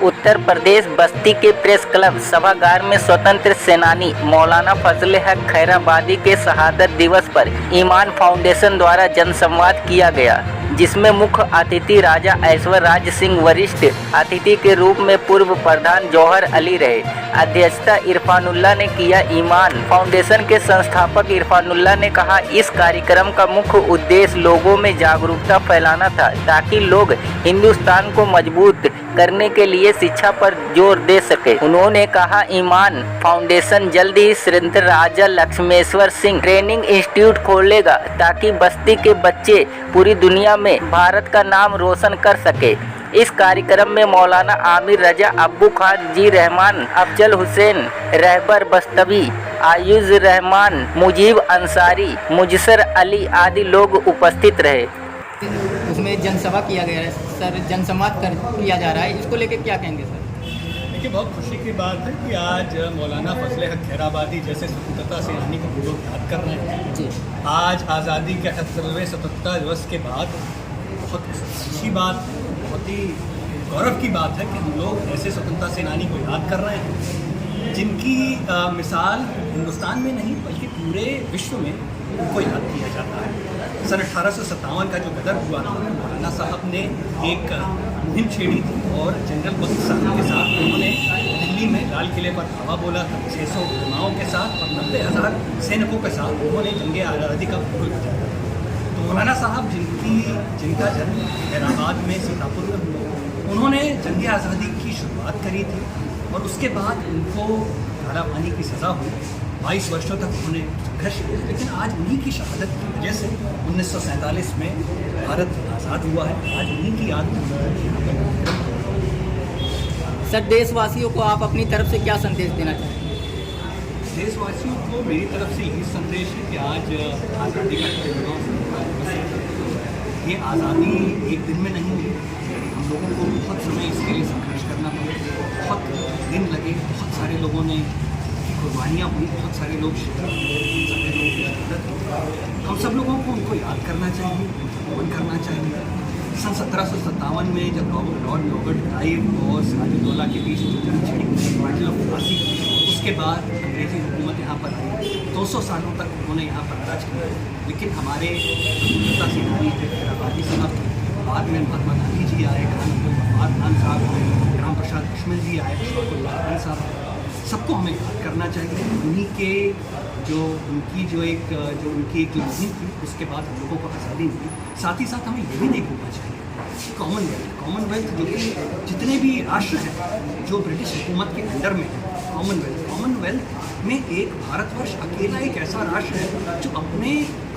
उत्तर प्रदेश बस्ती के press club सभागार में स्वतंत्र सेनानी मौलाना फजल हक खैराबादी के शहादत दिवस पर ईमान फाउंडेशन द्वारा जनसंवाद किया गया, जिसमें मुख्य अतिथि राजा ऐश्वर्य राज सिंह वरिष्ठ अतिथि के रूप में पूर्व प्रधान जौहर अली रहे। अध्यक्षता इरफानुल्लाह ने किया। ईमान फाउंडेशन के संस्थापक इरफानुल्लाह ने कहा, इस कार्यक्रम का मुख्य उद्देश्य लोगों में जागरूकता फैलाना था ताकि लोग हिंदुस्तान को मजबूत करने के लिए शिक्षा पर जोर दे सके। उन्होंने कहा, ईमान फाउंडेशन जल्द ही श्री राजा लक्ष्मेश्वर सिंह ट्रेनिंग इंस्टीट्यूट खोलेगा ताकि बस्ती के बच्चे पूरी दुनिया में भारत का नाम रोशन कर सके। इस कार्यक्रम में मौलाना आमिर रजा, अब्बू खान जी रहमान, अफजल हुसैन रहबर बस्तवी, आयुज रहमान, मुजीब अंसारी, मुजसर अली आदि लोग उपस्थित रहे। उसमें जनसभा किया गया है सर, जनसंवाद किया जा रहा है, इसको लेकर क्या कहेंगे सर? देखिए, बहुत खुशी की बात है कि आज मौलाना फजल हक खैराबादी जैसे स्वतंत्रता सेनानी को हम लोग याद कर रहे हैं जी। आज आज़ादी के 78वें स्वतंत्रता दिवस के बाद बहुत खुशी बात, बहुत ही गौरव की बात है कि हम लोग ऐसे स्वतंत्रता सेनानी को याद कर रहे हैं जिनकी मिसाल हिंदुस्तान में नहीं बल्कि पूरे विश्व में उनको याद किया जाता है। सन 1857 का जो गदर हुआ था, मौलाना साहब ने एक मुहिम छेड़ी थी और जनरल बख्श साहब के साथ उन्होंने दिल्ली में लाल किले पर धावा बोला था। 600 उलमाओं के साथ और 90,000 सैनिकों के साथ उन्होंने जंग आज़ादी का भूल बचाया। तो मौलाना साहब जिनका जन्म हैदराबाद में सीतापुर में हुआ, उन्होंने जंग आज़ादी की शुरुआत करी थी और उसके बाद उनको काला पानी की सज़ा हुई। 22 वर्षों तक उन्होंने संघर्ष किया, लेकिन आज उन्हीं की शहादत की वजह से 1947 में भारत आज़ाद हुआ है। आज उन्हीं की याद में सर, देशवासियों को आप अपनी तरफ से क्या संदेश देना चाहेंगे? देशवासियों को मेरी तरफ से यही संदेश है कि आज आज़ादी का दिवस है। ये आज़ादी एक दिन में नहीं हुई, हम लोगों को बहुत समय इसके लिए संघर्ष करना पड़ा, बहुत दिन लगे, बहुत सारे लोगों ने कुर्बानियाँ हुई, बहुत सारे लोग हम सब लोगों को उनको याद करना चाहिए, नमन करना चाहिए। सन 1757 में जब लॉर्ड रॉबर्ट क्लाइव और सिराजुद्दौला के बीच जो जंग छिड़ी बैटल ऑफ प्लासी, उसके बाद अंग्रेजी हुकूमत यहाँ पर आई। 200 सालों तक उन्होंने यहाँ पर राज किया, लेकिन हमारे स्वतंत्रता सेनानी खैराबादी साहब, बाद में महात्मा गांधी जी आए, गफार खान साहब आए, राम प्रसाद बिस्मिल जी आए, अशफाकुल्लाह खान साहब, सबको हमें याद करना चाहिए। उन्हीं के उनकी एक मुहिम थी, उसके बाद हम लोगों को आज़ादी मिली। साथ ही साथ हमें ये भी देखना चाहिए कॉमनवेल्थ जो कि जितने भी राष्ट्र हैं जो ब्रिटिश हुकूमत के अंडर में है, कॉमनवेल्थ में एक भारतवर्ष अकेला एक ऐसा राष्ट्र है जो अपने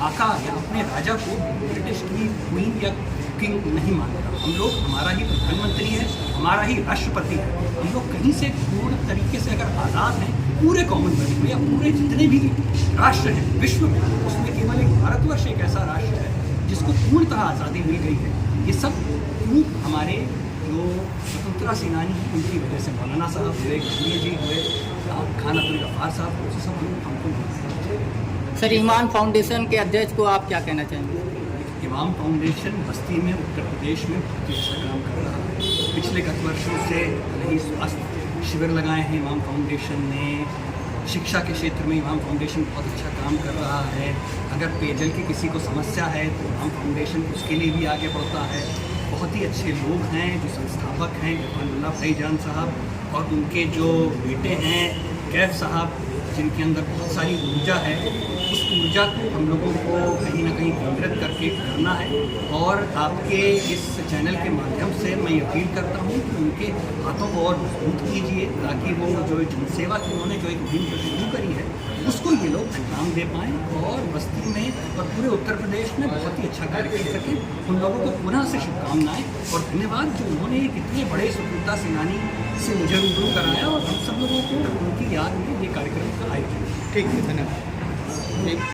आका या अपने राजा को ब्रिटिश की क्वीन या किंग नहीं मानता। हम लोग, हमारा ही प्रधानमंत्री है, हमारा ही राष्ट्रपति है। हम लोग कहीं से पूर्ण तरीके से अगर आज़ाद हैं पूरे कॉमनवेल्थ में या पूरे जितने भी राष्ट्र हैं विश्व में, उसमें केवल एक भारतवर्ष एक ऐसा राष्ट्र है जिसको पूर्णतः आज़ादी मिल गई है। ये सब क्यों? हमारे जो स्वतंत्रता सेनानी हैं उनकी वजह से, मौलाना साहब हुए, गांधी जी हुए, खान अब्दुल गफ्फार साहब, उसे सब हमको। सर, ईमान फाउंडेशन के अध्यक्ष को आप क्या कहना चाहेंगे? ईमान फाउंडेशन बस्ती में, उत्तर प्रदेश में बहुत ही अच्छा काम कर रहा है। पिछले गत वर्षों से कई स्वास्थ्य शिविर लगाए हैं ईमान फाउंडेशन ने। शिक्षा के क्षेत्र में ईमान फाउंडेशन बहुत अच्छा काम कर रहा है। अगर पेयजल की किसी को समस्या है तो ईमान फाउंडेशन उसके लिए भी आगे बढ़ता है। बहुत ही अच्छे लोग हैं जो संस्थापक हैं, इरफानुल्लाह भाईजान साहब और उनके जो बेटे हैं कैफ साहब, जिनके अंदर बहुत सारी ऊर्जा है। उस ऊर्जा को हम लोगों को कहीं ना कहीं केंद्रित करके करना है। और आपके इस चैनल के माध्यम से मैं ये अपील करता हूँ कि उनके हाथों को और मजबूत कीजिए ताकि वो जो जनसेवा की उन्होंने जो एक मुहिम शुरू करी है उसको ये लोग अंजाम दे पाएँ और बस्ती में और पूरे उत्तर प्रदेश में बहुत ही अच्छा कार्य कर सकें। उन लोगों को पुनः से शुभकामनाएँ और धन्यवाद जो उन्होंने एक इतने बड़े स्वतंत्रता सेनानी से मुझे रूबरू कराया और हम सब लोगों को उनकी याद में ये कार्यक्रम का आयोजन। ठीक है, धन्यवाद।